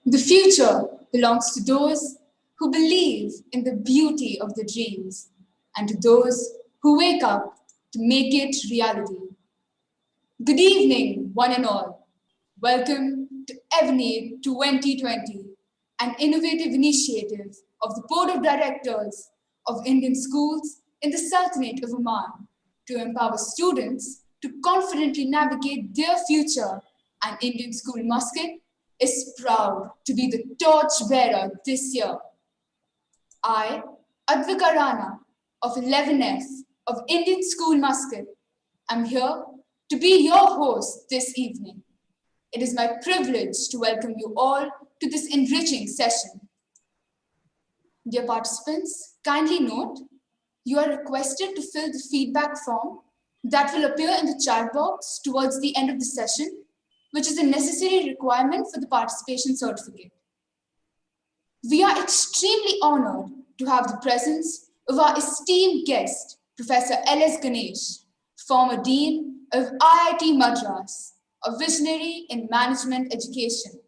The future belongs to those who believe in the beauty of their dreams and to those who wake up to make it reality. Good evening, one and all. Welcome to EVNI 2020, an innovative initiative of the Board of Directors of Indian Schools in the Sultanate of Oman to empower students to confidently navigate their future. And Indian School Muscat is proud to be the torch bearer this year. I, Advika Rana of 11F of Indian School Muscat, am here to be your host this evening. It is my privilege to welcome you all to this enriching session. Dear participants, kindly note, you are requested to fill the feedback form that will appear in the chat box towards the end of the session, which is a necessary requirement for the participation certificate. We are extremely honored to have the presence of our esteemed guest, Professor L.S. Ganesh, former Dean of IIT Madras, a visionary in management education.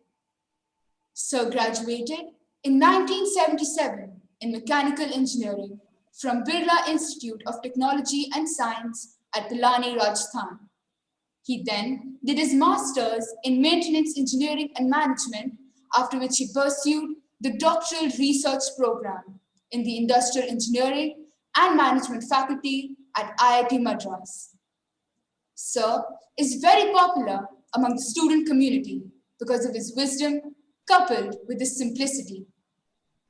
Sir graduated in 1977 in mechanical engineering from Birla Institute of Technology and Science at Pilani, Rajasthan. He then did his master's in maintenance engineering and management, after which he pursued the doctoral research program in the industrial engineering and management faculty at IIT Madras. Sir is very popular among the student community because of his wisdom coupled with his simplicity.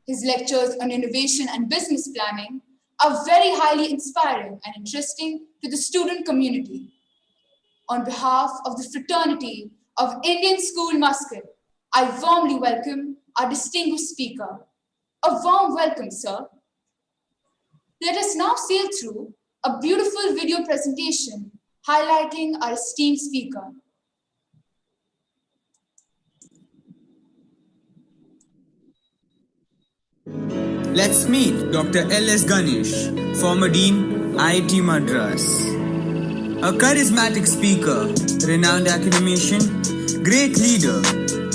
His lectures on innovation and business planning are very highly inspiring and interesting to the student community. On behalf of the fraternity of Indian School Muscat, I warmly welcome our distinguished speaker. A warm welcome, sir. Let us now sail through a beautiful video presentation highlighting our esteemed speaker. Let's meet Dr. L.S. Ganesh, former Dean, IIT Madras. A charismatic speaker, renowned academician, great leader,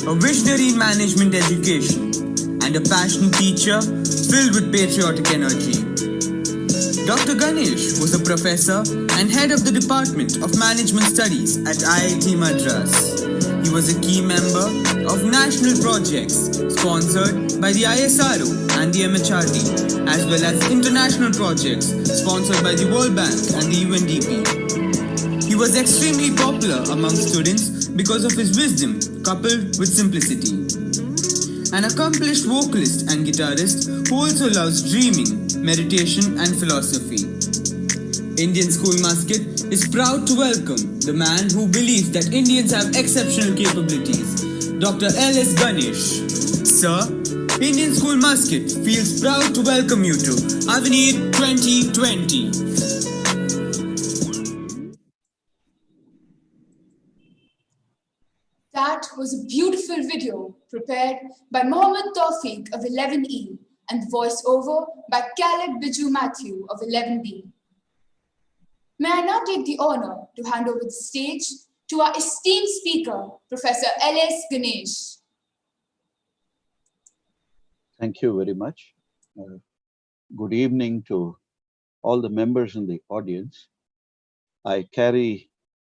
a visionary in management education, and a passionate teacher filled with patriotic energy. Dr. Ganesh was a professor and head of the Department of Management Studies at IIT Madras. He was a key member of national projects sponsored by the ISRO and the MHRD, as well as international projects sponsored by the World Bank and the UNDP. He was extremely popular among students because of his wisdom coupled with simplicity. An accomplished vocalist and guitarist who also loves dreaming, meditation and philosophy. Indian School Muscat is proud to welcome the man who believes that Indians have exceptional capabilities, Dr. L.S. Ganesh. Sir, Indian School Muscat feels proud to welcome you to IIT 2020. That was a beautiful video prepared by Mohammed Tawfiq of 11E and voiceover by Caleb Biju Matthew of 11B. May I now take the honor to hand over the stage to our esteemed speaker, Professor L.S. Ganesh. Thank you very much. Good evening to all the members in the audience. I carry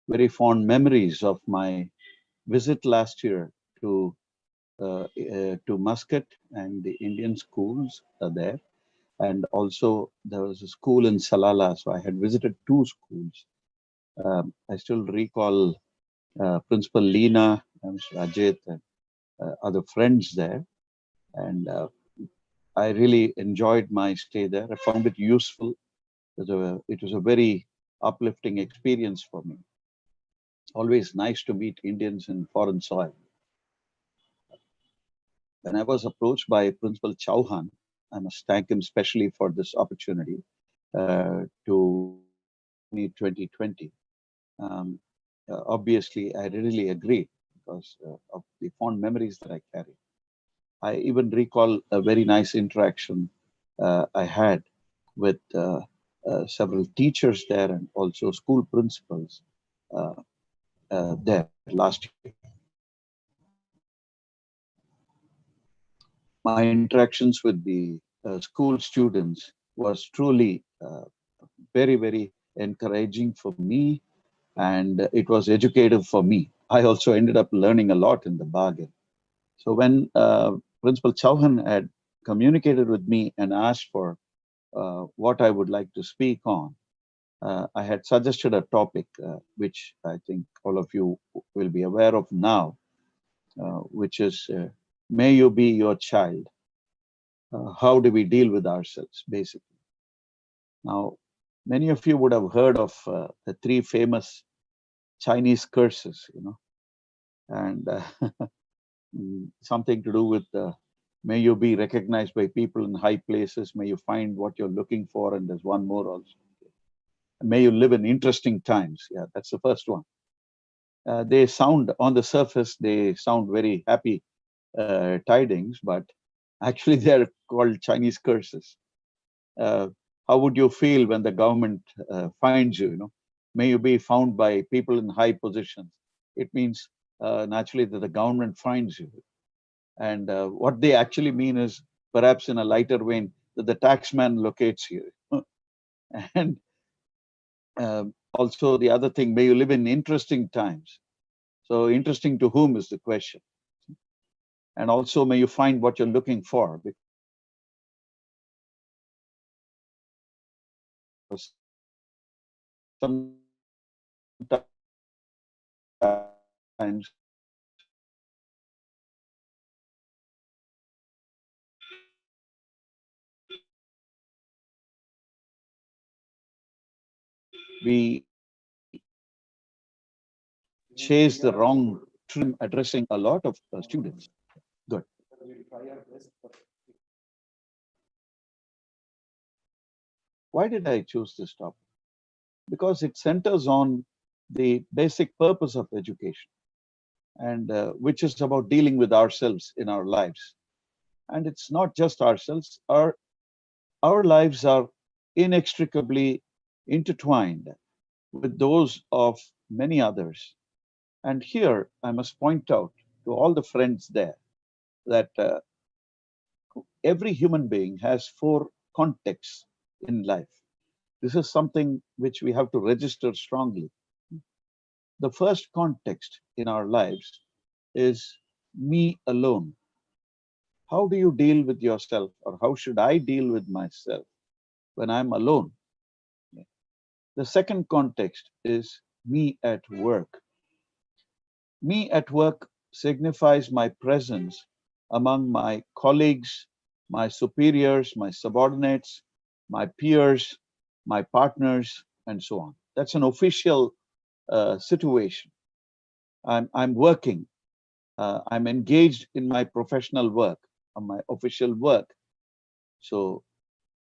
very fond memories of my visit last year to Muscat and the Indian schools are there. And also there was a school in Salala, so I had visited two schools. I still recall Principal Leena, Mr. Ajit, and other friends there. And I really enjoyed my stay there. I found it useful. It was a very uplifting experience for me. Always nice to meet Indians in foreign soil. When I was approached by Principal Chauhan, I must thank him specially for this opportunity to meet 2020. Obviously, I really agree because of the fond memories that I carry. I even recall a very nice interaction I had with several teachers there and also school principals there last year. my interactions with the school students was truly very, very encouraging for me, and it was educative for me. I also ended up learning a lot in the bargain. So when Principal Chauhan had communicated with me and asked for what I would like to speak on, I had suggested a topic which I think all of you will be aware of now, which is may you be your child. How do we deal with ourselves, basically? Now, many of you would have heard of the three famous Chinese curses, and something to do with may you be recognized by people in high places, may you find what you're looking for, and there's one more also. May you live in interesting times. Yeah, that's the first one. They sound, on the surface, they sound very happy tidings, but actually they're called Chinese curses. How would you feel when the government finds you? May you be found by people in high positions. It means naturally that the government finds you. And what they actually mean is, perhaps in a lighter vein, that the taxman locates you. And also the other thing, may you live in interesting times. So interesting to whom is the question. And also, may you find what you're looking for. Because sometimes we chase the wrong trim, addressing a lot of students. Good. Why did I choose this topic? Because it centers on the basic purpose of education, and which is about dealing with ourselves in our lives. And it's not just ourselves. Our lives are inextricably intertwined with those of many others. And here I must point out to all the friends there that every human being has four contexts in life. This is something which we have to register strongly. The first context in our lives is me alone. How do you deal with yourself, or how should I deal with myself when I'm alone? The second context is me at work. Me at work signifies my presence among my colleagues, my superiors, my subordinates, my peers, my partners, and so on. That's an official situation. I'm working. I'm engaged in my professional work, on my official work. So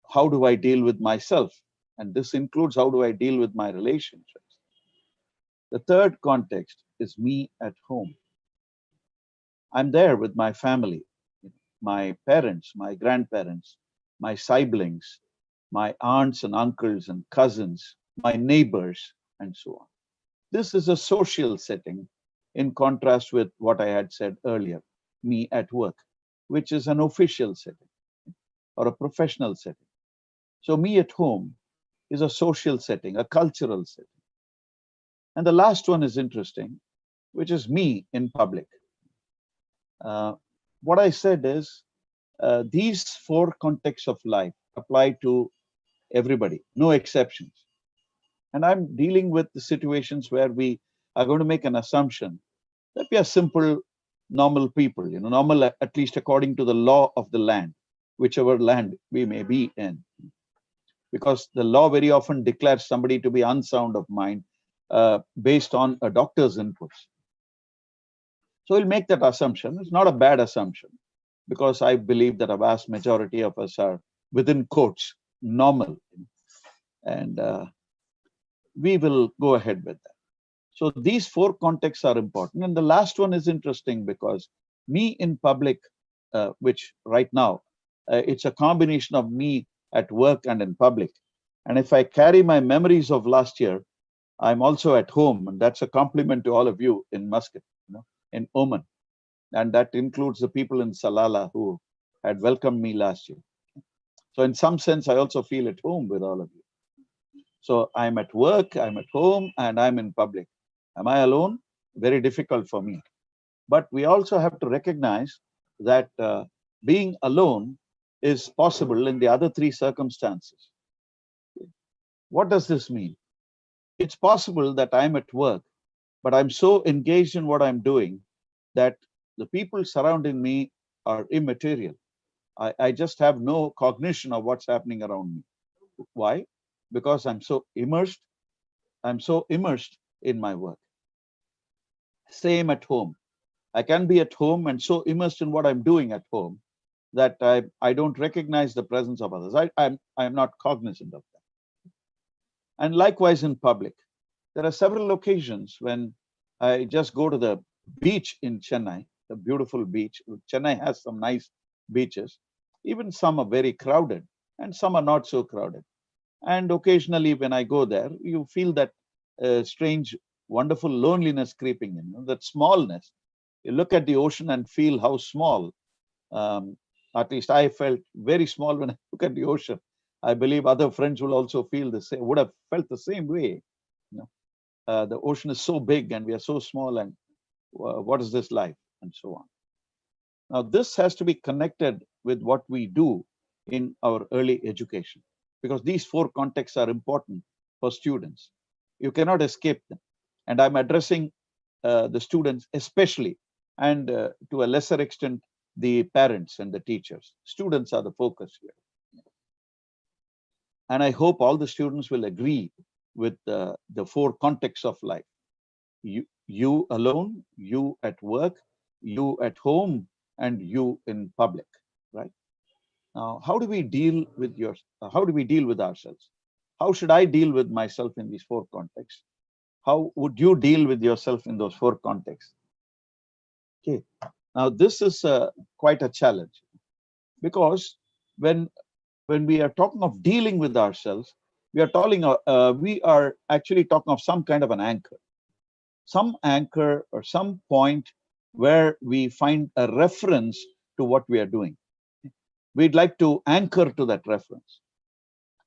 how do I deal with myself? And this includes how do I deal with my relationships? The third context is me at home. I'm there with my family, my parents, my grandparents, my siblings, my aunts and uncles and cousins, my neighbors, and so on. This is a social setting in contrast with what I had said earlier, me at work, which is an official setting or a professional setting. So me at home is a social setting, a cultural setting. And the last one is interesting, which is me in public. What I said is these four contexts of life apply to everybody, no exceptions. And I'm dealing with the situations where we are going to make an assumption that we are simple, normal people, normal at least according to the law of the land, whichever land we may be in. Because the law very often declares somebody to be unsound of mind based on a doctor's inputs. So we'll make that assumption. It's not a bad assumption, because I believe that a vast majority of us are, within quotes, normal. And we will go ahead with that. So these four contexts are important. And the last one is interesting because me in public, which right now, it's a combination of me at work and in public. And if I carry my memories of last year, I'm also at home. And that's a compliment to all of you in Muscat, in Oman. And that includes the people in Salalah who had welcomed me last year. So in some sense, I also feel at home with all of you. So I'm at work, I'm at home, and I'm in public. Am I alone? Very difficult for me. But we also have to recognize that being alone is possible in the other three circumstances. What does this mean? It's possible that I'm at work, but I'm so engaged in what I'm doing that the people surrounding me are immaterial. I just have no cognition of what's happening around me. Why? Because I'm so immersed in my work. Same at home. I can be at home and so immersed in what I'm doing at home that I don't recognize the presence of others. I'm not cognizant of that. And likewise in public. There are several occasions when I just go to the beach in Chennai, the beautiful beach. Chennai has some nice beaches. Even some are very crowded and some are not so crowded. And occasionally when I go there, you feel that strange, wonderful loneliness creeping in, that smallness. You look at the ocean and feel how small. Um, at least I felt very small when I look at the ocean. I believe other friends will also feel the same, would have felt the same way. You know, the ocean is so big and we are so small, and what is this life, and so on. Now, this has to be connected with what we do in our early education, because these four contexts are important for students. You cannot escape them. And I'm addressing the students especially, and to a lesser extent, the parents and the teachers. Students are the focus here. And I hope all the students will agree with the four contexts of life. You alone, you at work, you at home, and you in public, right? Now, how do we deal with ourselves? How should I deal with myself in these four contexts? How would you deal with yourself in those four contexts? Okay. Now, this is quite a challenge, because when we are talking of dealing with ourselves, we are actually talking of some kind of an anchor, or some point where we find a reference to what we are doing. We'd like to anchor to that reference.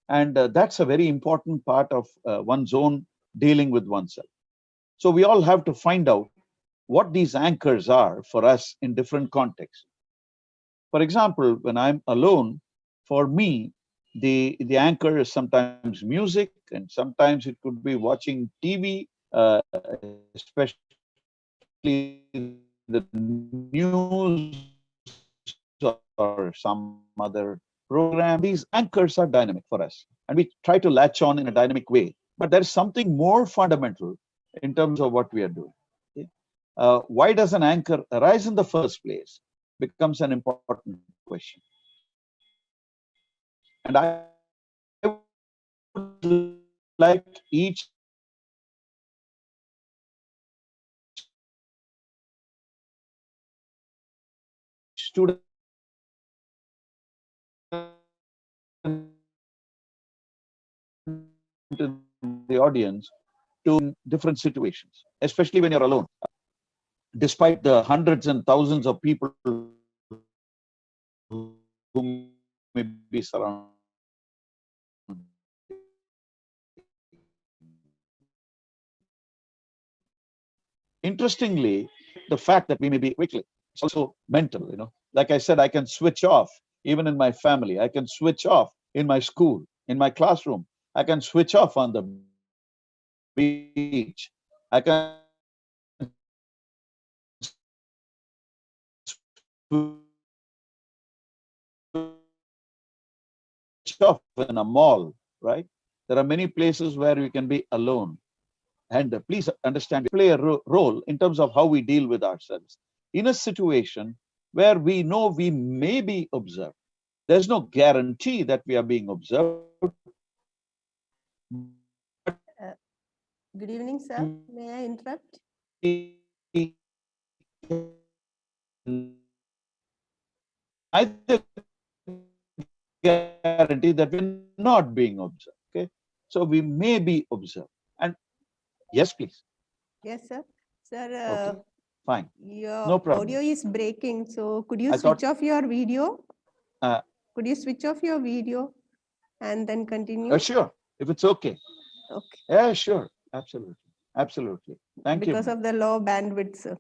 And that's a very important part of one's own dealing with oneself. So we all have to find out what these anchors are for us in different contexts. For example, when I'm alone, for me, the anchor is sometimes music, and sometimes it could be watching TV, especially the news or some other program. These anchors are dynamic for us, and we try to latch on in a dynamic way. But there's something more fundamental in terms of what we are doing. Okay? Why does an anchor arise in the first place becomes an important question. And I would like each student in the audience to different situations, especially when you're alone. Despite the hundreds and thousands of people who may be surrounded. Interestingly, the fact that we may be quickly, it's also mental, Like I said, I can switch off even in my family. I can switch off in my school, in my classroom. I can switch off on the beach. I can switch off in a mall, right? There are many places where we can be alone. And please understand, we play a role in terms of how we deal with ourselves. In a situation where we know we may be observed, there's no guarantee that we are being observed. Good evening, sir. May I interrupt? Neither guarantee that we're not being observed. Okay, so we may be observed. And yes, please. Yes, sir. Sir, okay, fine. your No problem. audio is breaking, so could you switch off your video? Uh, Could you switch off your video and then continue? sure, if it's okay. Okay. Yeah, sure. Absolutely. Absolutely. Thank you, Because ma'am. of the low bandwidth, sir.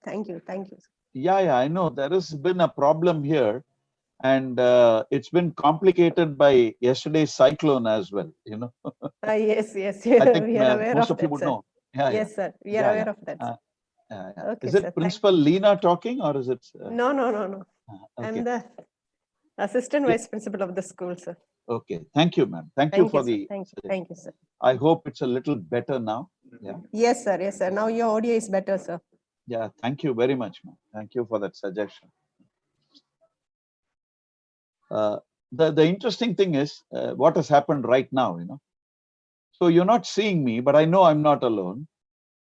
Thank you. Thank you. Yeah, I know there has been a problem here, and it's been complicated by yesterday's cyclone as well. Yes, yes. I think We are aware most of of you that, would sir. know. Yeah, Yes, sir. We are yeah, aware of that, sir. yeah. Okay, Is it sir. Principal Leena talking, or is it? No, no, no, no. Okay. I'm the assistant Yeah. vice principal of the school, sir. Okay. Thank you, ma'am. Thank you Thank for you, sir. the. Thank you. Thank you, sir. I hope it's a little better now. Yeah. Yes, sir. Yes, sir. Now your audio is better, sir. Yeah. Thank you very much, ma'am. Thank you for that suggestion. The interesting thing is what has happened right now. So you're not seeing me, but I know I'm not alone,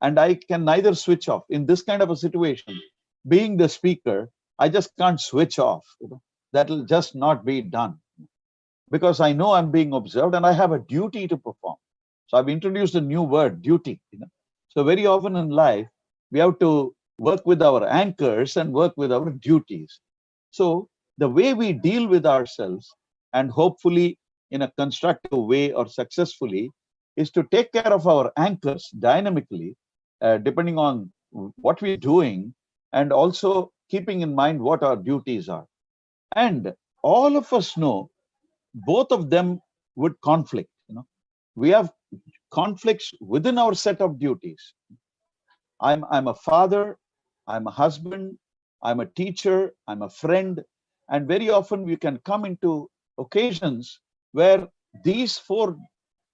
and I can neither switch off in this kind of a situation. Being the speaker, I just can't switch off. That'll just not be done, because I know I'm being observed and I have a duty to perform. So I've introduced a new word, duty. So very often in life, we have to work with our anchors and work with our duties. So the way we deal with ourselves, and hopefully in a constructive way or successfully, is to take care of our anchors dynamically, depending on what we're doing, and also keeping in mind what our duties are. And all of us know both of them would conflict. We have conflicts within our set of duties. I'm a father, I'm a husband, I'm a teacher, I'm a friend, and very often we can come into occasions where these four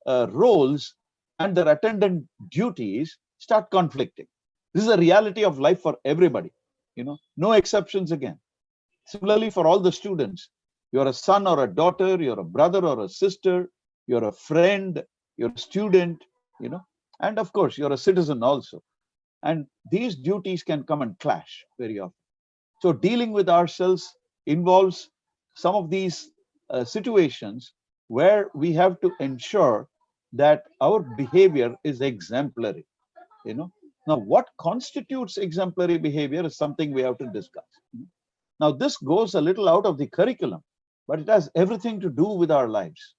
roles and their attendant duties start conflicting. This is a reality of life for everybody, no exceptions again. Similarly, for all the students, you're a son or a daughter, you're a brother or a sister, you're a friend, you're a student, and of course, you're a citizen also. And these duties can come and clash very often. So dealing with ourselves involves some of these situations where we have to ensure that our behavior is exemplary. Now, what constitutes exemplary behavior is something we have to discuss. Now, this goes a little out of the curriculum, but it has everything to do with our lives.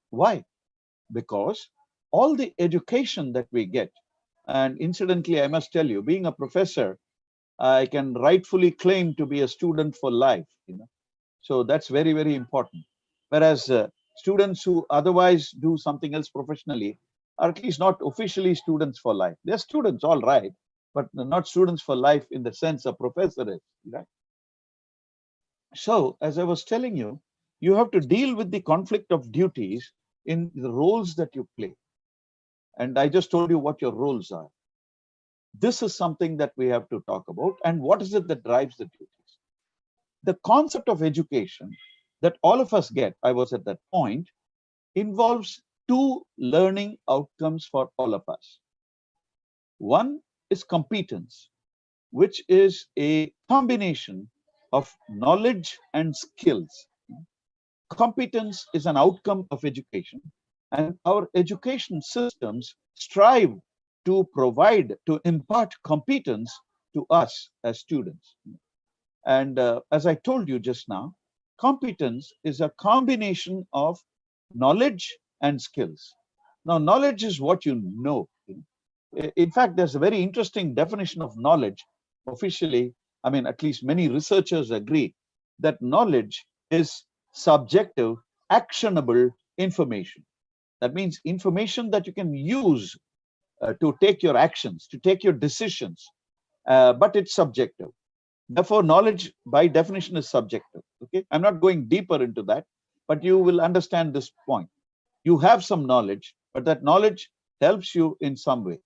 Why? Because all the education that we get, and incidentally, I must tell you, being a professor, I can rightfully claim to be a student for life. So that's very, very important. Whereas students who otherwise do something else professionally are at least not officially students for life. They're students, all right, but not students for life in the sense a professor is, right? So, as I was telling you, you have to deal with the conflict of duties in the roles that you play. And I just told you what your roles are. This is something that we have to talk about. And what is it that drives the duties? The concept of education that all of us get, I was at that point, involves two learning outcomes for all of us. One is competence, which is a combination of knowledge and skills. Competence is an outcome of education, and our education systems strive to provide, to impart competence to us as students. And as I told you just now, competence is a combination of knowledge and skills. Now, knowledge is what you know. In fact, there's a very interesting definition of knowledge. Officially, I mean, at least many researchers agree that knowledge is subjective, actionable information. That means information that you can use to take your actions, to take your decisions, but it's subjective. Therefore, knowledge by definition is subjective. Okay, I'm not going deeper into that, but you will understand this point. You have some knowledge, but that knowledge helps you in some way.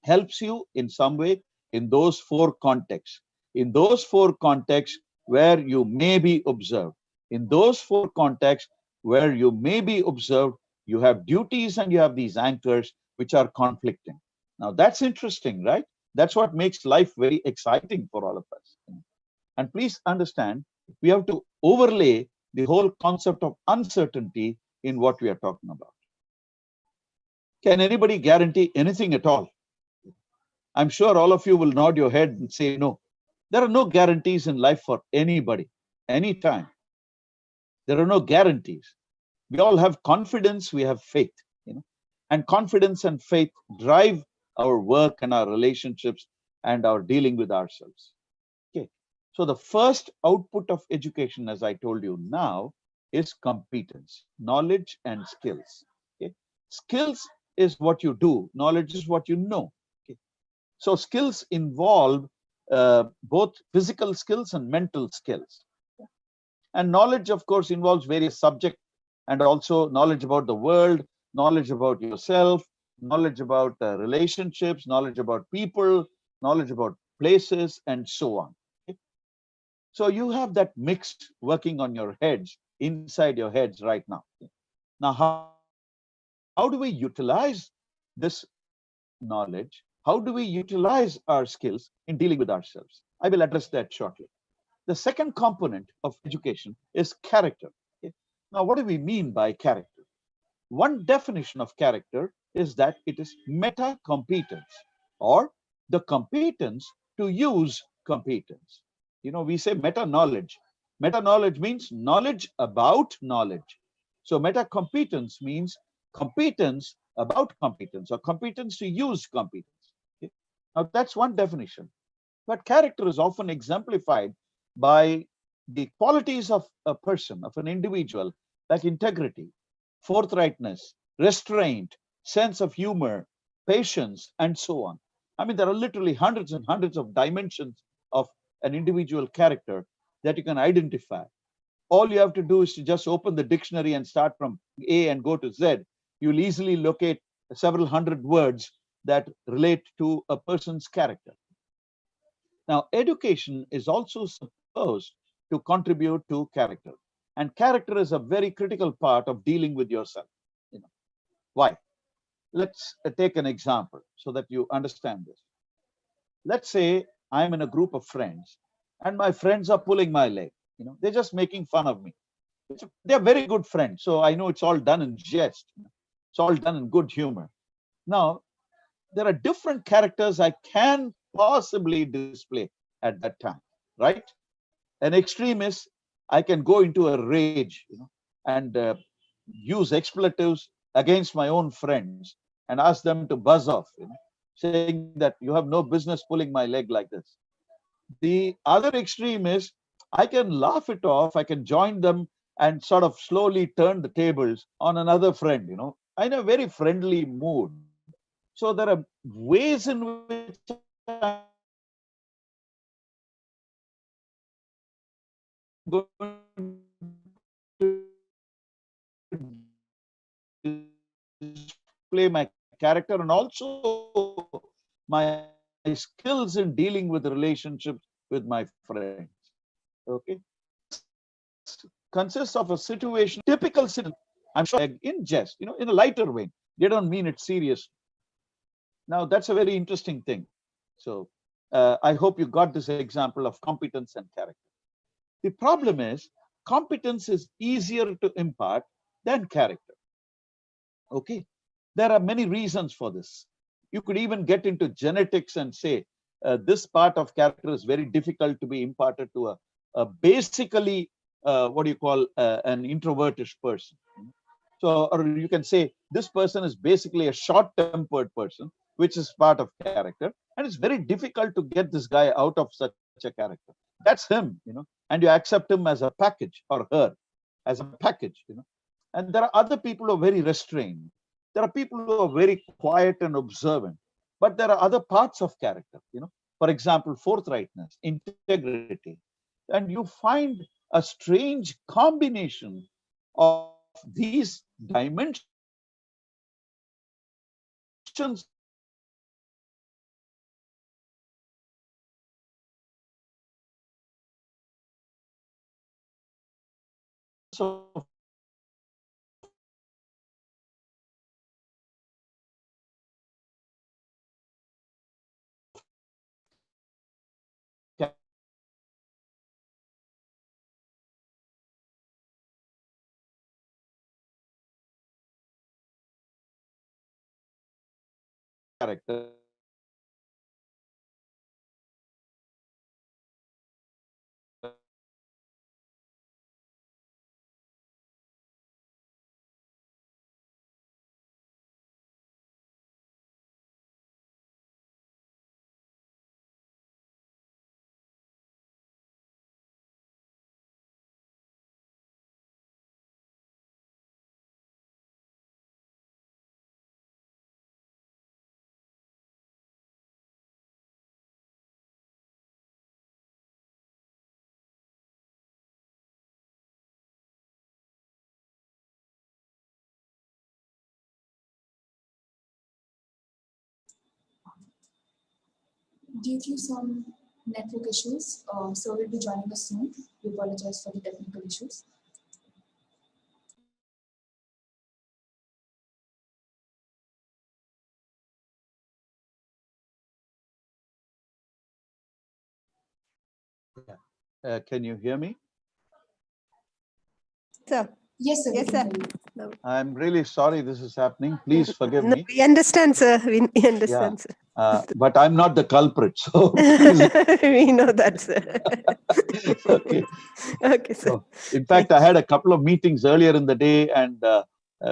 Helps you in some way in those four contexts. In those four contexts where you may be observed. In those four contexts where you may be observed, you have duties and you have these anchors which are conflicting. Now that's interesting, right? That's what makes life very exciting for all of us. And please understand, we have to overlay the whole concept of uncertainty in what we are talking about. Can anybody guarantee anything at all? I'm sure all of you will nod your head and say no. There are no guarantees in life for anybody, anytime. There are no guarantees. We all have confidence, we have faith, and confidence and faith drive our work and our relationships and our dealing with ourselves. Okay. So the first output of education, as I told you now, is competence, knowledge and skills. Okay. Skills is what you do, knowledge is what you know. Okay. So skills involve both physical skills and mental skills. And knowledge, of course, involves various subjects and also knowledge about the world, knowledge about yourself, knowledge about relationships, knowledge about people, knowledge about places, and so on. Okay? So you have that mixed working on your heads, inside your heads right now. Now, how do we utilize this knowledge? How do we utilize our skills in dealing with ourselves? I will address that shortly. The second component of education is character. Okay? Now, what do we mean by character? One definition of character is that it is meta competence, or the competence to use competence. We say meta knowledge. Meta knowledge means knowledge about knowledge. So meta competence means competence about competence, or competence to use competence. Okay? Now, that's one definition. But character is often exemplified by the qualities of a person, of an individual, like integrity, forthrightness, restraint, sense of humor, patience, and so on. I mean, there are literally hundreds and hundreds of dimensions of an individual character that you can identify. All you have to do is to just open the dictionary and start from A and go to Z. You'll easily locate several hundred words that relate to a person's character. Now, education is also supposed to contribute to character. And character is a very critical part of dealing with yourself. Why? Let's take an example so that you understand this. Let's say I'm in a group of friends and my friends are pulling my leg. They're just making fun of me. They're very good friends. So I know it's all done in jest. It's all done in good humor. Now, there are different characters I can possibly display at that time, right? An extremist, I can go into a rage, and use expletives against my own friends and ask them to buzz off, saying that you have no business pulling my leg like this. The other extreme is I can laugh it off, I can join them and sort of slowly turn the tables on another friend, in a very friendly mood. So there are ways in which I'm going to display my character and also my skills in dealing with relationships with my friends. Okay. Consists of a situation, typical situation, I'm sure, in jest, in a lighter vein. They don't mean it serious. Now, that's a very interesting thing. So I hope you got this example of competence and character. The problem is competence is easier to impart than character. Okay. There are many reasons for this. You could even get into genetics and say this part of character is very difficult to be imparted to a basically what do you call an introvertish person. So, or you can say this person is basically a short-tempered person, which is part of character, and it's very difficult to get this guy out of such a character. That's him, and you accept him as a package, or her as a package, And there are other people who are very restrained. There are people who are very quiet and observant, but there are other parts of character, For example, forthrightness, integrity, and you find a strange combination of these dimensions of character Due to some network issues, so will be joining us soon. We apologize for the technical issues. Can you hear me? Sir. Yes, sir. Yes, we can sir. hear you. No. I'm really sorry this is happening. Please forgive No, me. we understand, sir. We understand, sir. But I'm not the culprit. So please. We know that, sir. Okay. Okay, sir. So, in fact, I had a couple of meetings earlier in the day, and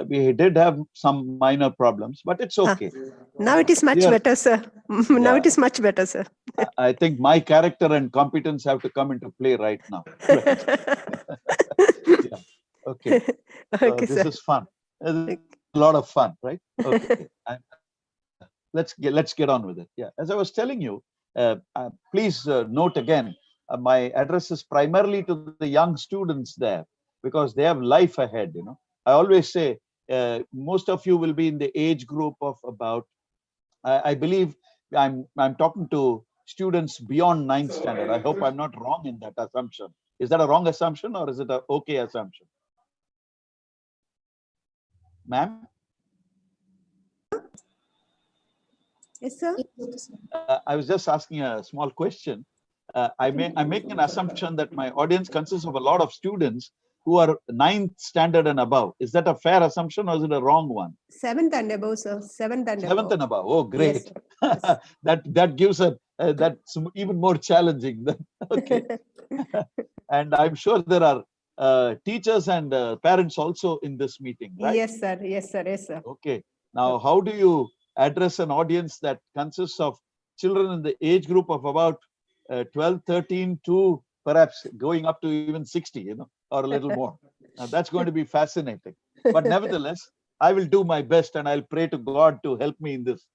we did have some minor problems, but it's okay. Now it is much Here, better, sir. Now yeah, it is much better, sir. I think my character and competence have to come into play right now. Right? Yeah. Okay. So Okay, this sir. is fun. This is a lot of fun, right? Okay. Let's get on with it. Yeah. As I was telling you, please note again, my address is primarily to the young students there because they have life ahead. You know, I always say most of you will be in the age group of about. I believe I'm talking to students beyond 9th standard. I hope I'm not wrong in that assumption. Is that a wrong assumption or is it a okay assumption? Ma'am? Yes, sir. I was just asking a small question. I'm making an assumption that my audience consists of a lot of students who are 9th standard and above. Is that a fair assumption or is it a wrong one? 7th and above, sir. 7th and 7th above. and above. Oh, great. Yes. that gives that's even more challenging. Okay. And I'm sure there are teachers and parents also in this meeting, right? Yes, sir. Yes, sir. Yes, sir. Okay. Now, how do you address an audience that consists of children in the age group of about 12, 13 to perhaps going up to even 60, you know, or a little more? Now, that's going to be fascinating. But nevertheless, I will do my best and I'll pray to God to help me in this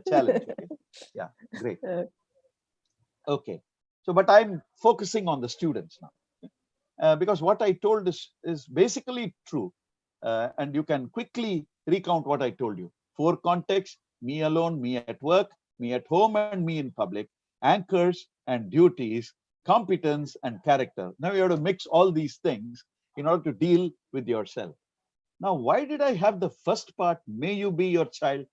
challenge. Okay? Yeah, great. Okay. So, but I'm focusing on the students now. Because what I told is basically true. And you can quickly recount what I told you. 4 contexts: me alone, me at work, me at home, and me in public, anchors and duties, competence and character. Now you have to mix all these things in order to deal with yourself. Now, why did I have the first part, may you be your child?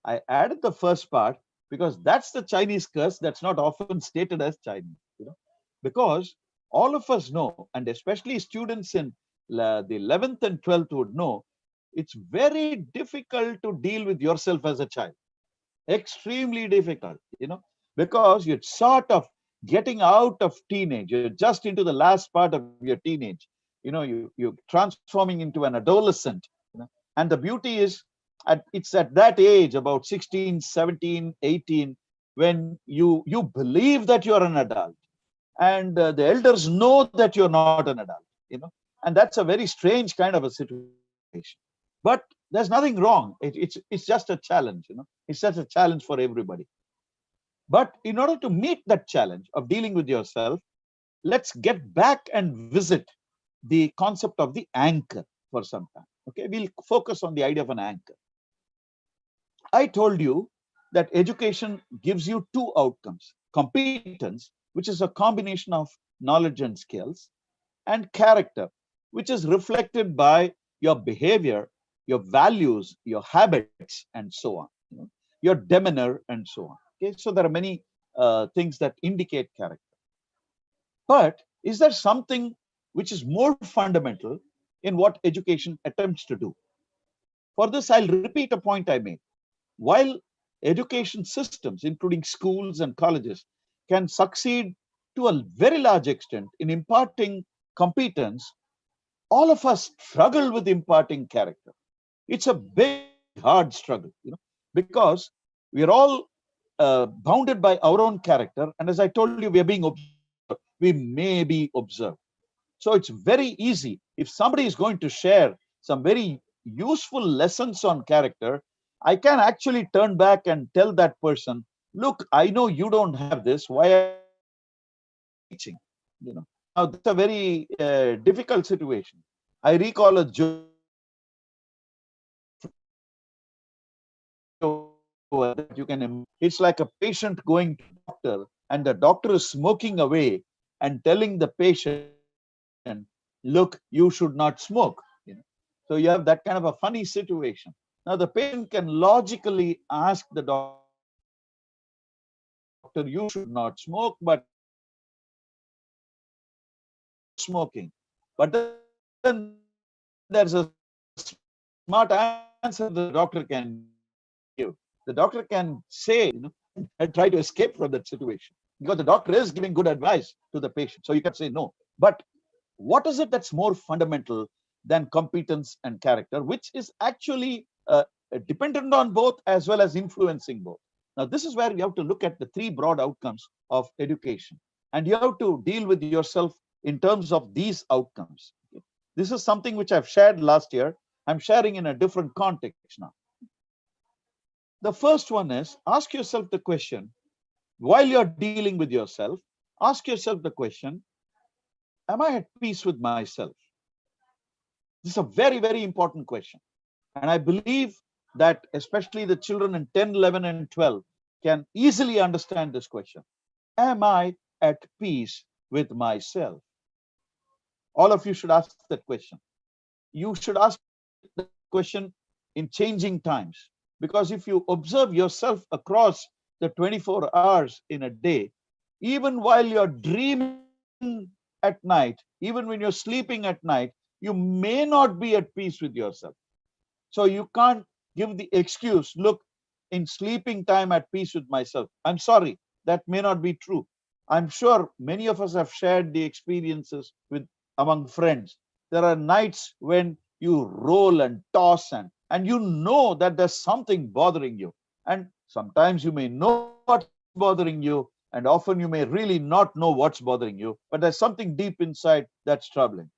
I added the first part because that's the Chinese curse that's not often stated as Chinese, you know, because all of us know, and especially students in the 11th and 12th would know, it's very difficult to deal with yourself as a child. Extremely difficult, you know, because you're sort of getting out of teenage. You're just into the last part of your teenage. You know, you're transforming into an adolescent. You know, and the beauty is, it's at that age, about 16, 17, 18, when you believe that you're an adult, and the elders know that you're not an adult. You know, and that's a very strange kind of a situation. But there's nothing wrong. It's just a challenge. You know, it's just a challenge for everybody. But in order to meet that challenge of dealing with yourself, let's get back and visit the concept of the anchor for some time. Okay, we'll focus on the idea of an anchor. I told you that education gives you 2 outcomes: competence, which is a combination of knowledge and skills, and character, which is reflected by your behavior, your values, your habits, and so on, you know, your demeanor, and so on. Okay, so there are many things that indicate character. But is there something which is more fundamental in what education attempts to do? For this, I'll repeat a point I made. While education systems, including schools and colleges, can succeed to a very large extent in imparting competence, all of us struggle with imparting character. It's a big, hard struggle, you know, because we're all bounded by our own character. And as I told you, we are being observed. We may be observed. So it's very easy. If somebody is going to share some very useful lessons on character, I can actually turn back and tell that person, look, I know you don't have this. Why are you teaching? You know, now that's a very difficult situation. I recall a joke that you can. It's like a patient going to the doctor, and the doctor is smoking away and telling the patient, "Look, you should not smoke." So you have that kind of a funny situation. Now the patient can logically ask the doctor, "You should not smoke, but I am smoking." But then there's a smart answer the doctor can give. The doctor can say, and try to escape from that situation, because the doctor is giving good advice to the patient. So you can say no. But what is it that's more fundamental than competence and character, which is actually dependent on both as well as influencing both? Now, this is where you have to look at the three broad outcomes of education, and you have to deal with yourself in terms of these outcomes. This is something which I've shared last year. I'm sharing in a different context now. The first one is, ask yourself the question, while you're dealing with yourself, ask yourself the question, am I at peace with myself? This is a very, very important question. And I believe that especially the children in 10, 11, and 12 can easily understand this question. Am I at peace with myself? All of you should ask that question. You should ask that question in changing times. Because if you observe yourself across the 24 hours in a day, even while you're dreaming at night, even when you're sleeping at night, you may not be at peace with yourself. So you can't give the excuse, look, in sleeping time at peace with myself. I'm sorry, that may not be true. I'm sure many of us have shared the experiences with among friends. There are nights when you roll and toss and you know that there's something bothering you. And sometimes you may know what's bothering you, and often you may really not know what's bothering you, but there's something deep inside that's troubling.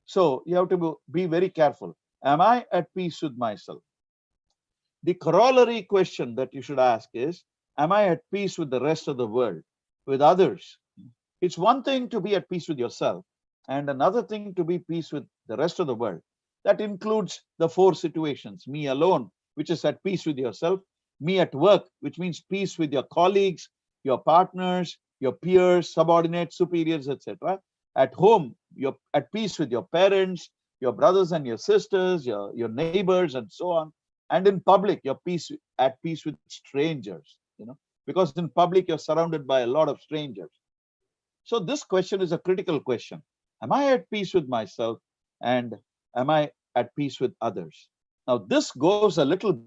So you have to be very careful. Am I at peace with myself? The corollary question that you should ask is, am I at peace with the rest of the world, with others? It's one thing to be at peace with yourself, and another thing to be peace with the rest of the world. That includes the four situations: me alone, which is at peace with yourself; me at work, which means peace with your colleagues, your partners, your peers, subordinates, superiors, etc. At home, you're at peace with your parents, your brothers and your sisters, your neighbors, and so on. And in public, you're at peace with strangers, because in public, you're surrounded by a lot of strangers. So this question is a critical question. Am I at peace with myself, and am I at peace with others? Now, this goes a little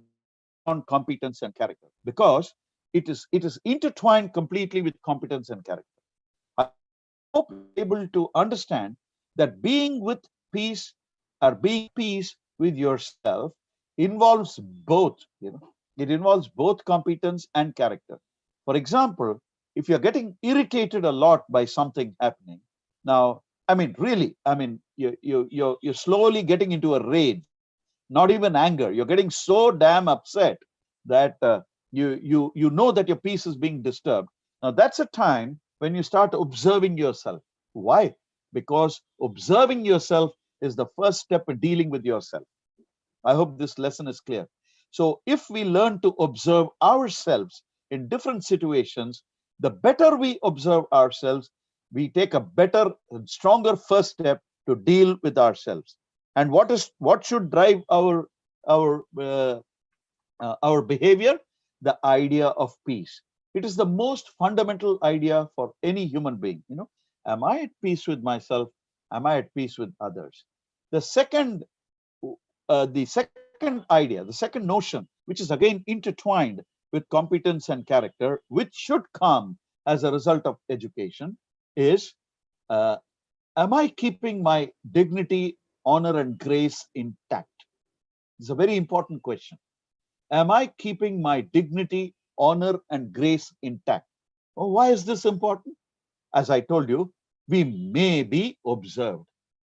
beyond competence and character, because it is intertwined completely with competence and character. I hope you're able to understand that being with peace or being at peace with yourself involves both. It involves both competence and character. For example, if you're getting irritated a lot by something happening, now, I mean, really, I mean, you're slowly getting into a rage, not even anger. You're getting so damn upset that you know that your peace is being disturbed. Now, that's a time when you start observing yourself. Why? Because observing yourself is the first step in dealing with yourself. I hope this lesson is clear. So, if we learn to observe ourselves in different situations, the better we observe ourselves, we take a better and stronger first step to deal with ourselves. And what should drive our our behavior? The idea of peace. It is the most fundamental idea for any human being. Am I at peace with myself? Am I at peace with others? The second the second idea, the second notion, which is again intertwined with competence and character, which should come as a result of education, is uh, am I keeping my dignity, honor, and grace intact? It's a very important question. Am I keeping my dignity, honor, and grace intact? Oh, why is this important? As I told you, we may be observed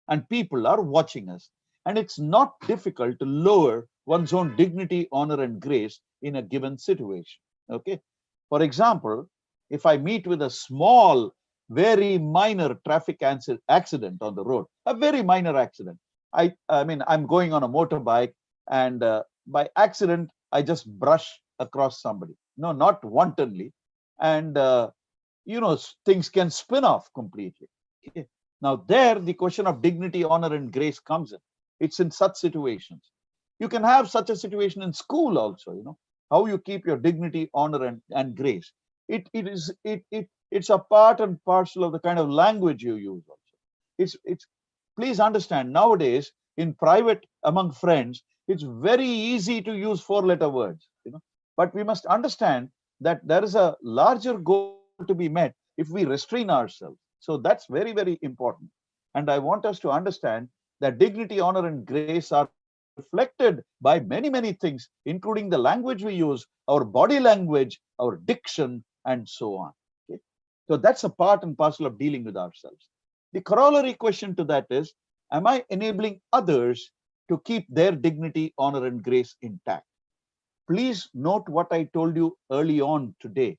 and people are watching us. And it's not difficult to lower one's own dignity, honor, and grace in a given situation. Okay. For example, if I meet with a small, very minor traffic accident on the road, a very minor accident. I mean, I'm going on a motorbike, and by accident, I just brush across somebody. No, not wantonly. And, things can spin off completely. Okay. Now, there, the question of dignity, honor, and grace comes in. It's in such situations. You can have such a situation in school also, how you keep your dignity, honor, and grace. It's a part and parcel of the kind of language you use also. It's Please understand, nowadays in private among friends, it's very easy to use four-letter words, but we must understand that there is a larger goal to be met if we restrain ourselves. So that's very, very important. And I want us to understand that dignity, honor, and grace are reflected by many, many things, including the language we use, our body language, our diction, and so on. Okay? So that's a part and parcel of dealing with ourselves. The corollary question to that is, am I enabling others to keep their dignity, honor, and grace intact? Please note what I told you early on today.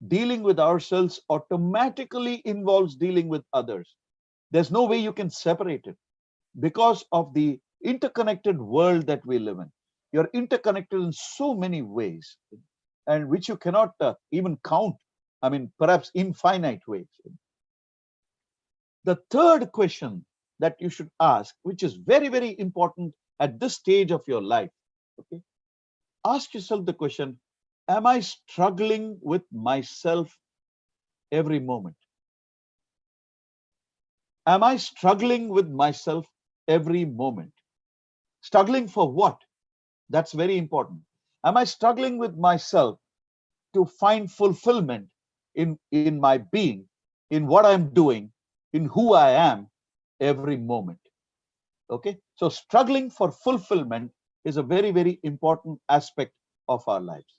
Dealing with ourselves automatically involves dealing with others. There's no way you can separate it because of the interconnected world that we live in. You're interconnected in so many ways, and which you cannot even count. I mean, perhaps infinite ways. The third question that you should ask, which is very, very important at this stage of your life, okay? Ask yourself the question, am I struggling with myself every moment? Am I struggling with myself every moment? Struggling for what? That's very important. Am I struggling with myself to find fulfillment in my being, in what I'm doing, in who I am every moment? Okay, so struggling for fulfillment is a very, very important aspect of our lives.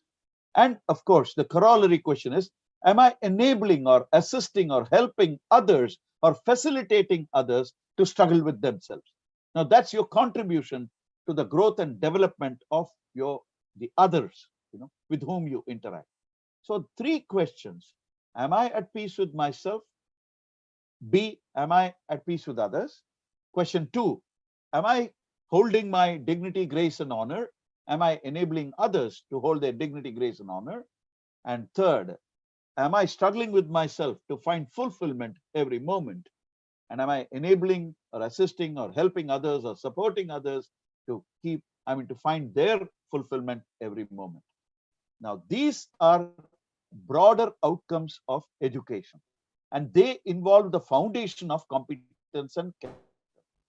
And of course, the corollary question is, am I enabling or assisting or helping others or facilitating others to struggle with themselves? Now, that's your contribution to the growth and development of the others, with whom you interact. So 3 questions. Am I at peace with myself? B, am I at peace with others? Question 2, am I holding my dignity, grace, and honor? Am I enabling others to hold their dignity, grace, and honor? And third, am I struggling with myself to find fulfillment every moment? And am I enabling or assisting or helping others or supporting others to find their fulfillment every moment? Now, these are broader outcomes of education, and they involve the foundation of competence and character.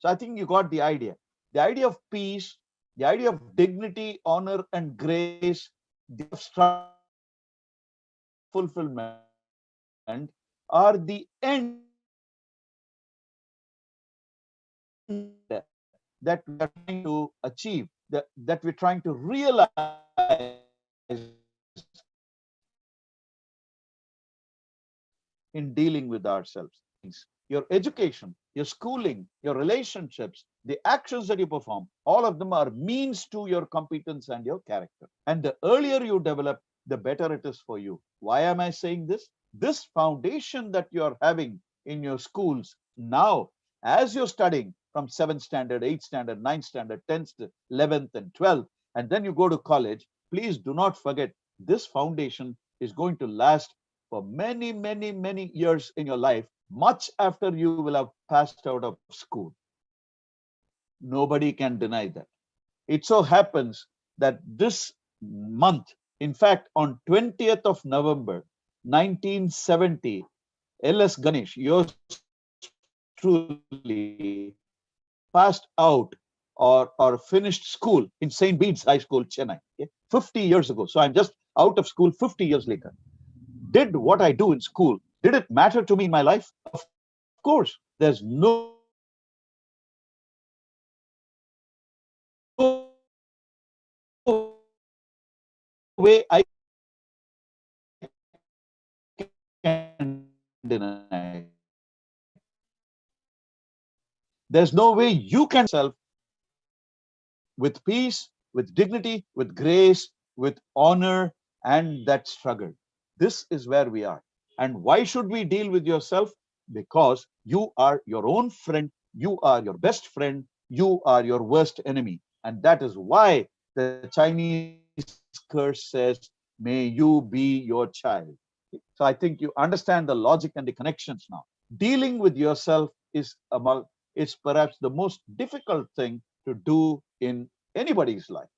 So I think you got the idea. The idea of peace, the idea of dignity, honor, and grace, the struggle for fulfillment are the end that we are trying to achieve, that we're trying to realize in dealing with ourselves. Your education, your schooling, your relationships, the actions that you perform, all of them are means to your competence and your character. And the earlier you develop, the better it is for you. Why am I saying this? This foundation that you're having in your schools now, as you're studying from 7th standard, 8th standard, 9th standard, 10th, 11th, and 12th, and then you go to college, please do not forget this foundation is going to last for many, many, many years in your life, much after you will have passed out of school. Nobody can deny that. It so happens that this month, in fact, on 20th of November, 1970, L.S. Ganesh, yours truly, passed out or finished school in St. Bede's High School, Chennai, 50 years ago. So I'm just out of school 50 years later. Did what I do in school, did it matter to me in my life? Of course, there's no way I can deny. There's no way you can self with peace, with dignity, with grace, with honor, and that struggle. This is where we are. And why should we deal with yourself? Because you are your own friend, you are your best friend, you are your worst enemy. And that is why the Chinese curse says, may you be your child. So I think you understand the logic and the connections now. Dealing with yourself is perhaps the most difficult thing to do in anybody's life.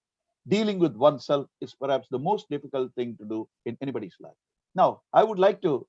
Dealing with oneself is perhaps the most difficult thing to do in anybody's life. Now, I would like to,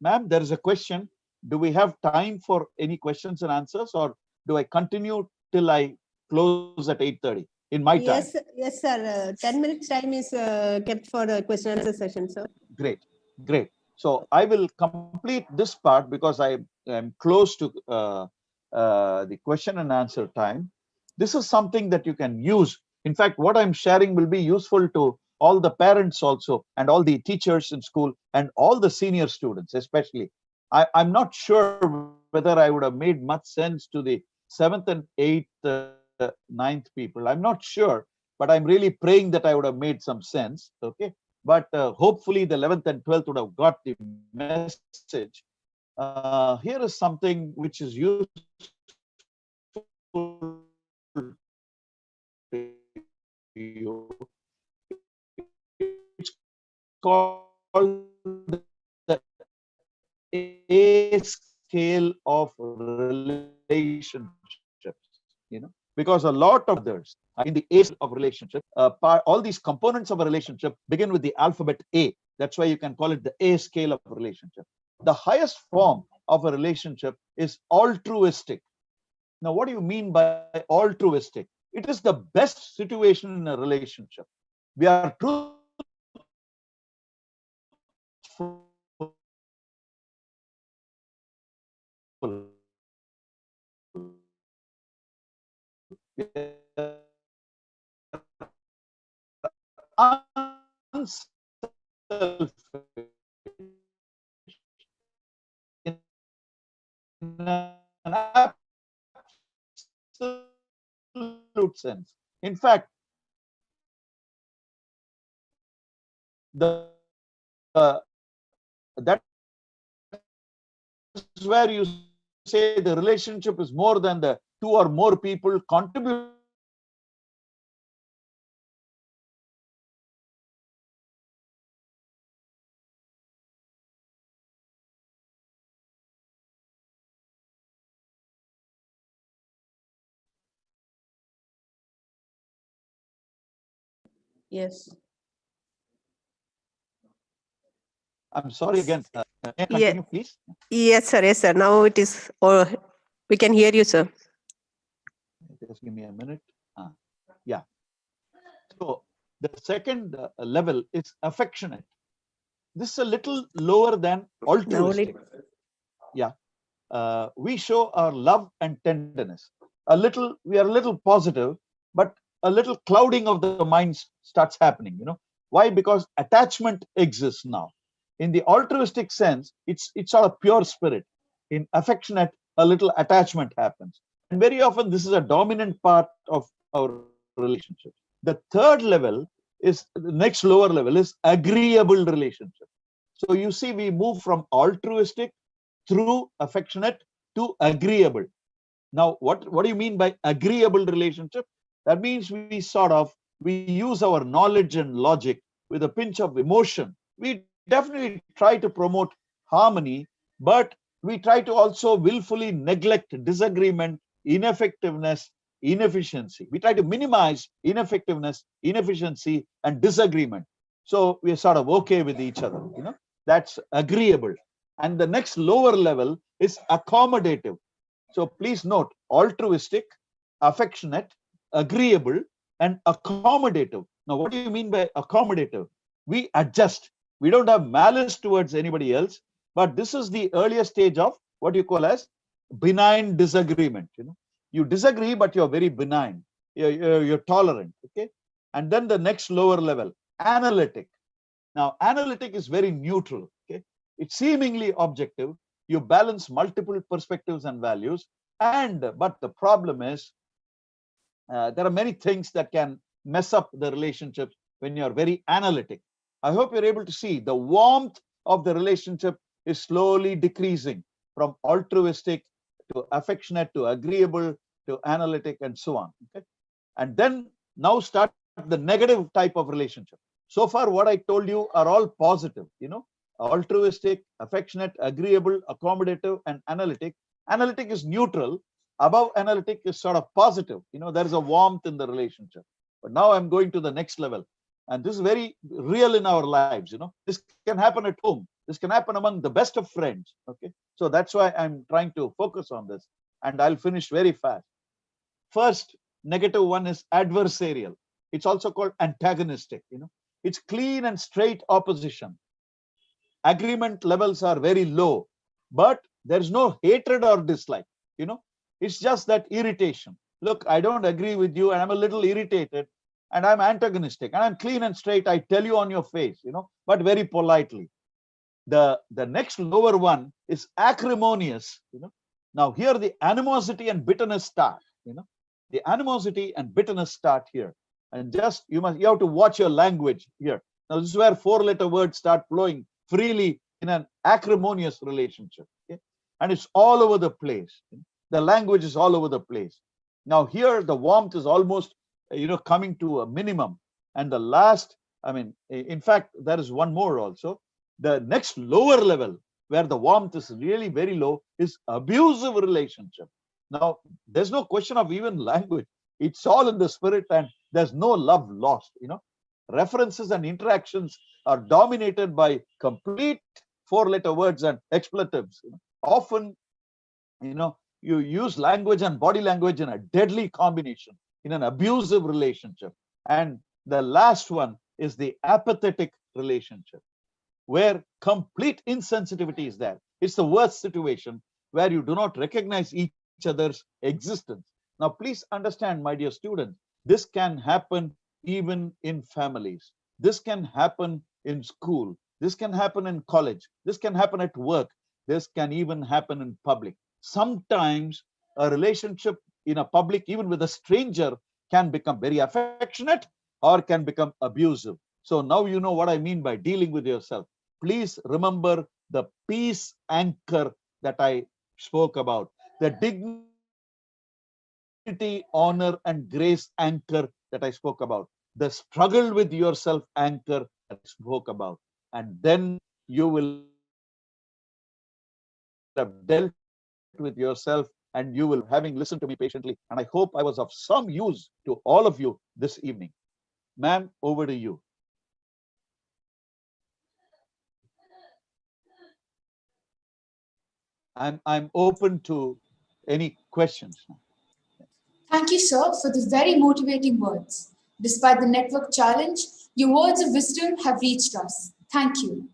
ma'am, there is a question. Do we have time for any questions and answers, or do I continue till I close at 8:30 in my time? Yes, sir. 10 minutes time is kept for the question and answer session, sir. Great, great. So I will complete this part because I am close to the question and answer time. This is something that you can use. In fact, what I'm sharing will be useful to all the parents also, and all the teachers in school, and all the senior students especially. I'm not sure whether I would have made much sense to the 7th and 8th, 9th people. I'm not sure, but I'm really praying that I would have made some sense. Okay. But hopefully the 11th and 12th would have got the message. Here is something which is useful to you. It's called the A scale of relationships, because a lot of others in the A scale of relationship, all these components of a relationship begin with the alphabet A. That's why you can call it the A scale of relationship. The highest form of a relationship is altruistic. Now, what do you mean by altruistic? It is the best situation in a relationship. We are truthful. In an absolute sense. In fact, that is where you say the relationship is more than the two or more people contribute. Yes. I'm sorry again. Can I Yeah. continue, please? Yes, sir. Yes, sir. Now it is, or we can hear you, sir. Just give me a minute. Yeah. So the second level is affectionate. This is a little lower than altruistic. Yeah. We show our love and tenderness. We are a little positive, but a little clouding of the mind starts happening. Why? Because attachment exists now. In the altruistic sense, it's sort of pure spirit. In affectionate, a little attachment happens. And very often this is a dominant part of our relationship. The third level is the next lower level is agreeable relationship. So you see, we move from altruistic through affectionate to agreeable. Now, what do you mean by agreeable relationship? That means we use our knowledge and logic with a pinch of emotion. We definitely try to promote harmony, but we try to also willfully neglect disagreement, ineffectiveness, inefficiency. We try to minimize ineffectiveness, inefficiency, and disagreement. So we're sort of okay with each other. That's agreeable. And the next lower level is accommodative. So please note, altruistic, affectionate, agreeable, and accommodative. Now, what do you mean by accommodative? We adjust. We don't have malice towards anybody else, but this is the earlier stage of what you call as benign disagreement. You disagree, but you're very benign. You're tolerant. Okay. And then the next lower level, analytic. Now, analytic is very neutral. Okay. It's seemingly objective. You balance multiple perspectives and values. But the problem is, there are many things that can mess up the relationships when you're very analytic. I hope you're able to see the warmth of the relationship is slowly decreasing from altruistic to affectionate to agreeable to analytic and so on. Okay? And then now starts the negative type of relationship. So far, what I told you are all positive, altruistic, affectionate, agreeable, accommodative, and analytic. Analytic is neutral. Above analytic is sort of positive. There is a warmth in the relationship. But now I'm going to the next level. And this is very real in our lives. This can happen at home. This can happen among the best of friends. Okay. So that's why I'm trying to focus on this. And I'll finish very fast. First, negative one is adversarial. It's also called antagonistic. It's clean and straight opposition. Agreement levels are very low, but there's no hatred or dislike. It's just that irritation. Look, I don't agree with you, and I'm a little irritated, and I'm antagonistic, and I'm clean and straight. I tell you on your face, but very politely. The next lower one is acrimonious. Now here the animosity and bitterness start. The animosity and bitterness start here, and just you have to watch your language here. Now this is where four-letter words start flowing freely in an acrimonious relationship. Okay? And it's all over the place. The language is all over the place. Now here the warmth is almost coming to a minimum. And the last, in fact, there is one more also. The next lower level where the warmth is really very low is abusive relationship. Now there's no question of even language. It's all in the spirit, and there's no love lost. References and interactions are dominated by complete four-letter words and expletives. Often, you use language and body language in a deadly combination in an abusive relationship. And the last one is the apathetic relationship, where complete insensitivity is there. It's the worst situation where you do not recognize each other's existence. Now, please understand, my dear students, this can happen even in families. This can happen in school. This can happen in college. This can happen at work. This can even happen in public. Sometimes a relationship in a public, even with a stranger, can become very affectionate or can become abusive. So now you know what I mean by dealing with yourself. Please remember the peace anchor that I spoke about, the dignity, honor, and grace anchor that I spoke about, the struggle with yourself anchor that I spoke about. And then you will have dealt with yourself, and you will, having listened to me patiently, and I hope I was of some use to all of you this evening. Ma'am, over to you. I'm open to any questions. Thank you, sir, for the very motivating words. Despite the network challenge, your words of wisdom have reached us. Thank you.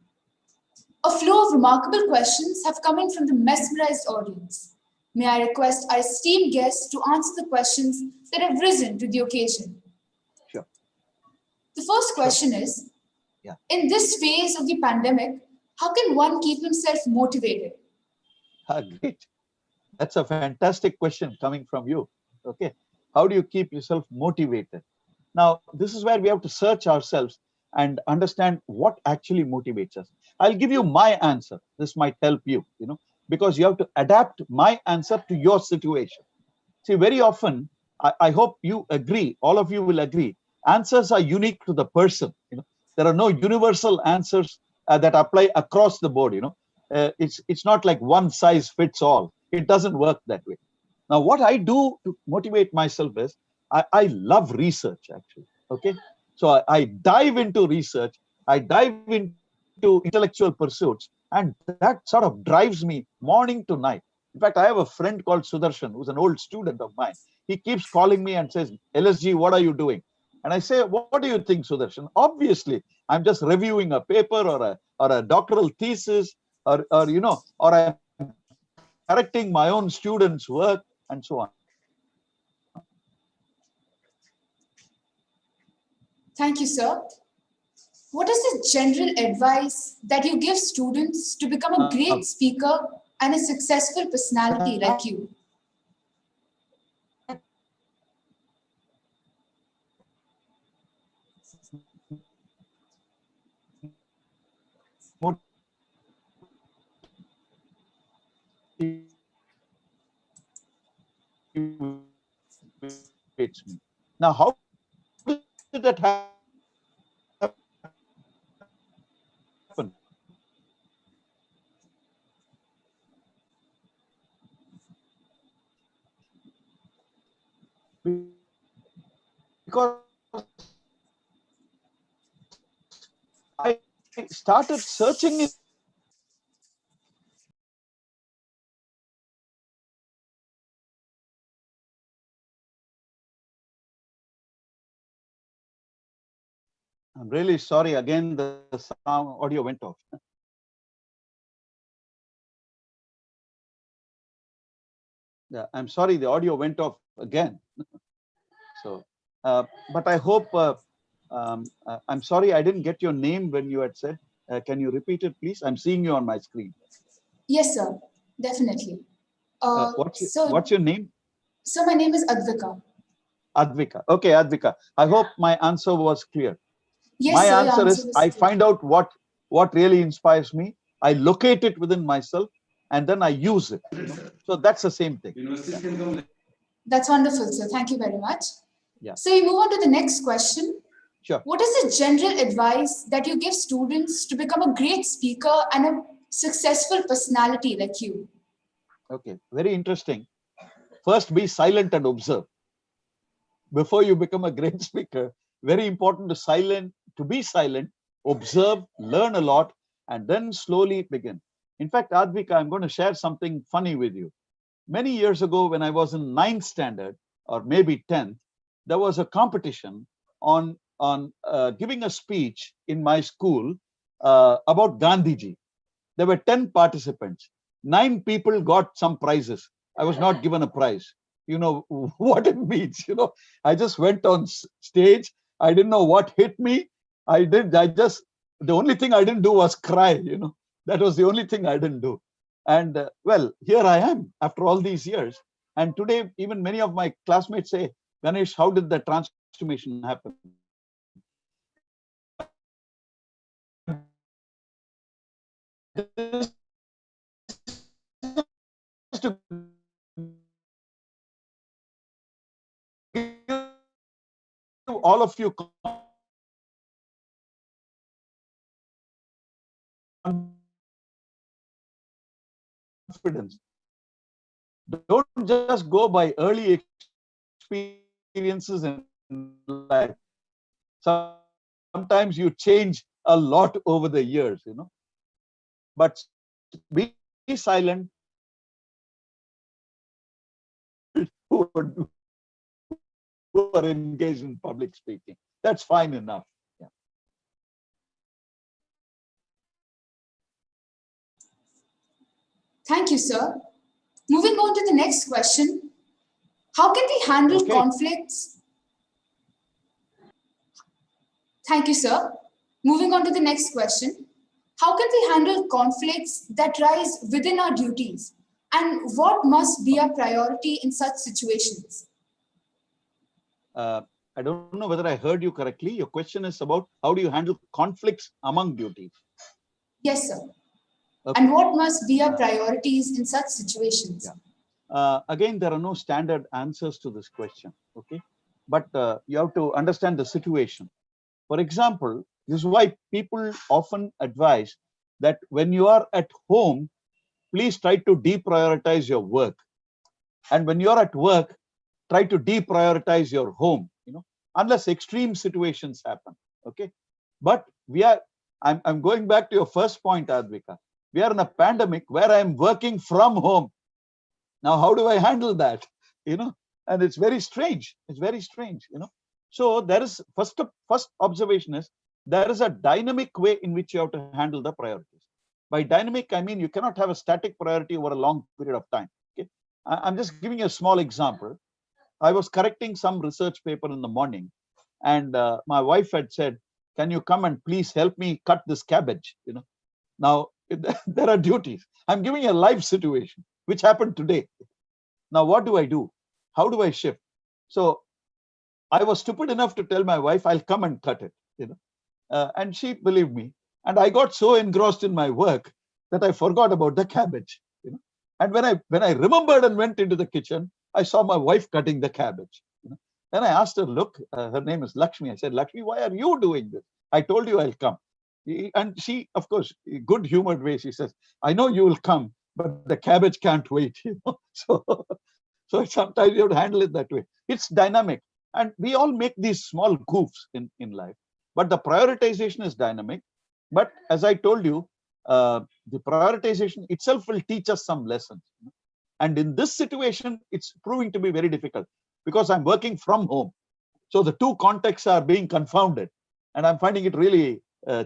A flow of remarkable questions have come in from the mesmerized audience. May I request our esteemed guests to answer the questions that have risen to the occasion. Sure. The first question is, in this phase of the pandemic, how can one keep himself motivated? Great. That's a fantastic question coming from you. Okay. How do you keep yourself motivated? Now, this is where we have to search ourselves and understand what actually motivates us. I'll give you my answer. This might help you, because you have to adapt my answer to your situation. See, very often, I hope you agree, all of you will agree, answers are unique to the person. There are no universal answers that apply across the board. It's not like one size fits all. It doesn't work that way. Now, what I do to motivate myself is I love research, actually. Okay, so I dive into research. I dive into intellectual pursuits, and that sort of drives me morning to night. In fact, I have a friend called Sudarshan, who's an old student of mine. He keeps calling me and says, "LSG, what are you doing?" And I say, "What do you think, Sudarshan?" Obviously, I'm just reviewing a paper or a doctoral thesis, or I'm correcting my own students' work, and so on. Thank you, sir. What is the general advice that you give students to become a great speaker and a successful personality like you? Now, how that happen? Because I started searching in I'm really sorry. Again, the sound audio went off. Yeah, I'm sorry. The audio went off again. So, but I hope. I'm sorry, I didn't get your name when you had said. Can you repeat it, please? I'm seeing you on my screen. Yes, sir. Definitely. What's your name? So my name is Advika. Advika. Okay, Advika. I hope my answer was clear. Yes, my sir, answer is I find out what really inspires me. I locate it within myself, and then I use it. So that's the same thing. Yeah. That's wonderful, sir. Thank you very much. Yeah. So we move on to the next question. Sure. What is the general advice that you give students to become a great speaker and a successful personality like you? Okay, very interesting. First, be silent and observe. Before you become a great speaker, very important to be silent, observe, learn a lot, and then slowly begin. In fact, Advika, I'm going to share something funny with you. Many years ago, when I was in 9th standard or maybe 10th, there was a competition on giving a speech in my school about Gandhiji. There were 10 participants. 9 people got some prizes. I was not given a prize. You know what it means. I just went on stage. I didn't know what hit me. The only thing I didn't do was cry. That was the only thing I didn't do. And well, here I am after all these years. And today, even many of my classmates say, Ganesh, how did the transformation happen? To all of you confidence. Don't just go by early experiences in life. Sometimes you change a lot over the years, But be silent who are engaged in public speaking. That's fine enough. Yeah. Thank you, sir. Moving on to the next question. How can we handle conflicts? Thank you, sir. Moving on to the next question. How can we handle conflicts that rise within our duties? And what must be our priority in such situations? I don't know whether I heard you correctly. Your question is about how do you handle conflicts among duties? Yes, sir. Okay. And what must be our priorities in such situations? Yeah. Again, there are no standard answers to this question. Okay. But you have to understand the situation. For example, this is why people often advise that when you are at home, please try to deprioritize your work. And when you're at work, try to deprioritize your home, unless extreme situations happen. Okay. But I'm going back to your first point, Advika. We are in a pandemic where I'm working from home. Now, how do I handle that? And it's very strange. It's very strange, So there is first observation is there is a dynamic way in which you have to handle the priorities. By dynamic, I mean you cannot have a static priority over a long period of time. Okay, I'm just giving you a small example. I was correcting some research paper in the morning, and my wife had said, "Can you come and please help me cut this cabbage?" Now there are duties. I'm giving you a live situation which happened today. Now what do I do? How do I shift? So I was stupid enough to tell my wife, I'll come and cut it, and she believed me. And I got so engrossed in my work that I forgot about the cabbage, And when I remembered and went into the kitchen, I saw my wife cutting the cabbage. Then I asked her, look, her name is Lakshmi. I said, Lakshmi, why are you doing this? I told you I'll come. And she, of course, good humored way, she says, I know you will come, but the cabbage can't wait. So sometimes you have to handle it that way. It's dynamic. And we all make these small goofs in life. But the prioritization is dynamic. But as I told you, the prioritization itself will teach us some lessons. And in this situation, it's proving to be very difficult because I'm working from home. So the two contexts are being confounded. And I'm finding it really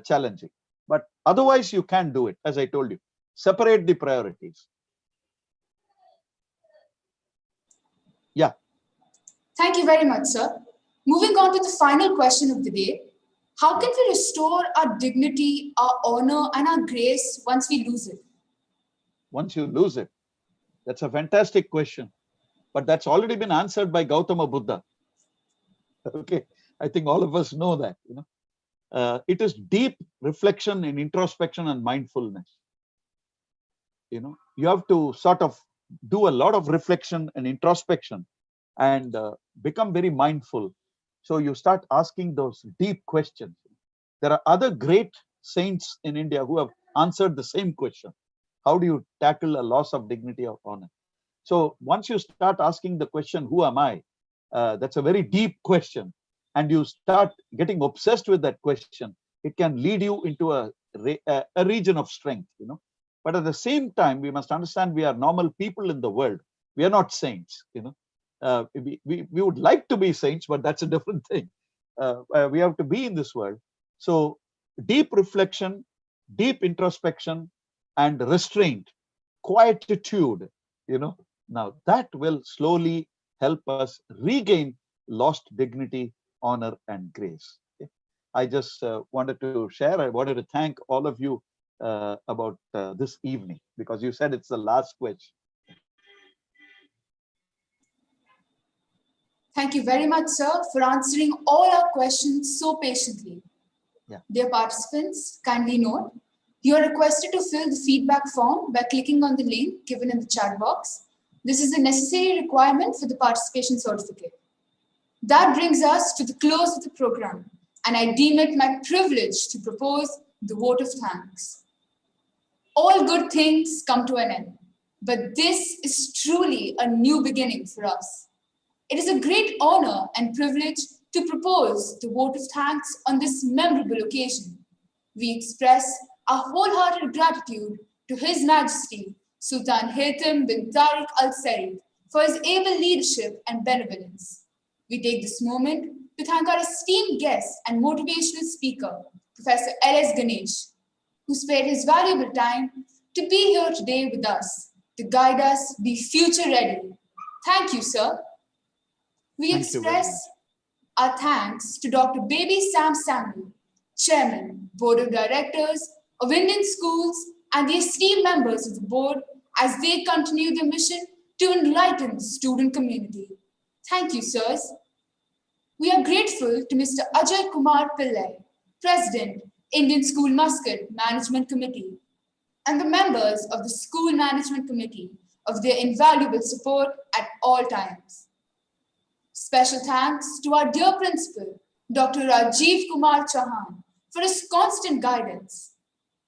challenging. But otherwise, you can do it, as I told you. Separate the priorities. Yeah. Thank you very much, sir. Moving on to the final question of the day. How can we restore our dignity, our honor, and our grace once we lose it? Once you lose it? That's a fantastic question. But that's already been answered by Gautama Buddha. Okay, I think all of us know that. It is deep reflection and introspection and mindfulness. You have to sort of do a lot of reflection and introspection and become very mindful. So you start asking those deep questions. There are other great saints in India who have answered the same question. How do you tackle a loss of dignity or honor? So once you start asking the question, who am I? That's a very deep question. And you start getting obsessed with that question. It can lead you into a region of strength, But at the same time, we must understand we are normal people in the world. We are not saints, we would like to be saints, but that's a different thing. We have to be in this world. So deep reflection, deep introspection, and restraint, quietude, now that will slowly help us regain lost dignity, honor, and grace. Okay? I just wanted to share. I wanted to thank all of you about this evening, because you said it's the last question. Thank you very much, sir, for answering all our questions so patiently. Yeah. Dear participants, kindly note, you are requested to fill the feedback form by clicking on the link given in the chat box. This is a necessary requirement for the participation certificate. That brings us to the close of the program, and I deem it my privilege to propose the vote of thanks. All good things come to an end, but this is truly a new beginning for us. It is a great honor and privilege to propose the vote of thanks on this memorable occasion. We express our wholehearted gratitude to His Majesty Sultan Haytham bin Tariq Al Said for his able leadership and benevolence. We take this moment to thank our esteemed guest and motivational speaker, Professor L.S. Ganesh, who spared his valuable time to be here today with us, to guide us be future ready. Thank you, sir. We express our thanks to Dr. Baby Sam Samuel, Chairman, Board of Directors of Indian Schools, and the esteemed members of the board as they continue their mission to enlighten the student community. Thank you, sirs. We are grateful to Mr. Ajay Kumar Pillai, President, Indian School Muscat Management Committee, and the members of the School Management Committee of their invaluable support at all times. Special thanks to our dear principal, Dr. Rajiv Kumar Chauhan, for his constant guidance.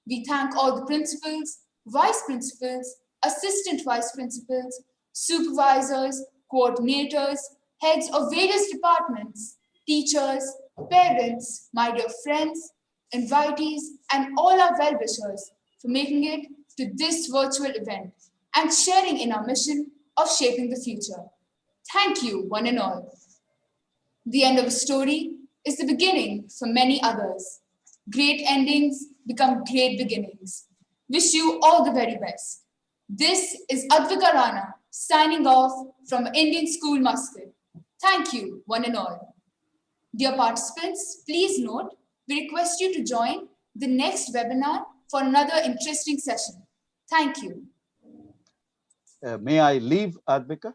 We thank all the principals, vice principals, assistant vice principals, supervisors, coordinators, heads of various departments, teachers, parents, my dear friends, invitees, and all our well-wishers for making it to this virtual event and sharing in our mission of shaping the future. Thank you, one and all. The end of a story is the beginning for many others. Great endings become great beginnings. Wish you all the very best. This is Advika Rana signing off from Indian School Muscat. Thank you, one and all. Dear participants, please note, we request you to join the next webinar for another interesting session. Thank you. May I leave, Advika?